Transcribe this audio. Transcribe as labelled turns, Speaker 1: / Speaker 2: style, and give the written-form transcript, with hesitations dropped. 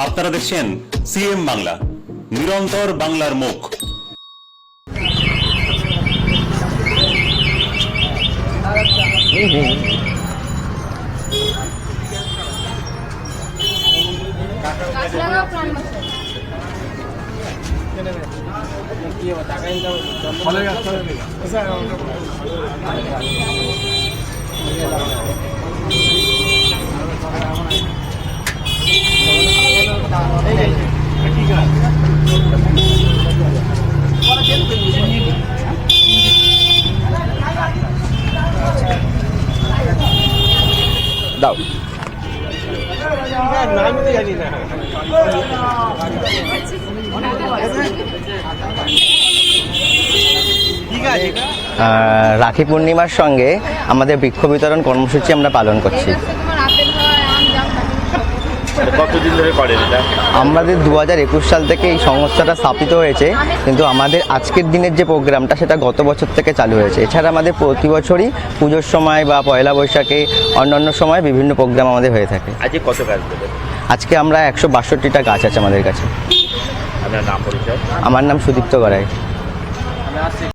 Speaker 1: আপনারা দেখছেন সিএম বাংলা, নিরন্তর বাংলার মুখ।
Speaker 2: দাও রাখি পূর্ণিমার সঙ্গে আমাদের বৃক্ষ বিতরণ কর্মসূচি আমরা পালন করছি।
Speaker 3: কতদিন ধরে করেন এটা?
Speaker 2: আমাদের 2021 সাল থেকে এই সংস্থাটা স্থাপিত হয়েছে, কিন্তু আমাদের আজকের দিনের যে প্রোগ্রামটা সেটা গত বছর থেকে চালু হয়েছে। এছাড়া আমাদের প্রতি বছরই পুজোর সময় বা পয়লা বৈশাখে অন্যান্য সময় বিভিন্ন প্রোগ্রাম আমাদের হয়ে থাকে।
Speaker 3: আজকে কত গাছ দেবেন?
Speaker 2: আজকে আমরা 162টা গাছ আছে আমাদের কাছে।
Speaker 3: আপনার নাম পরিচয়?
Speaker 2: আমার নাম সুদীপ্ত গড়াই।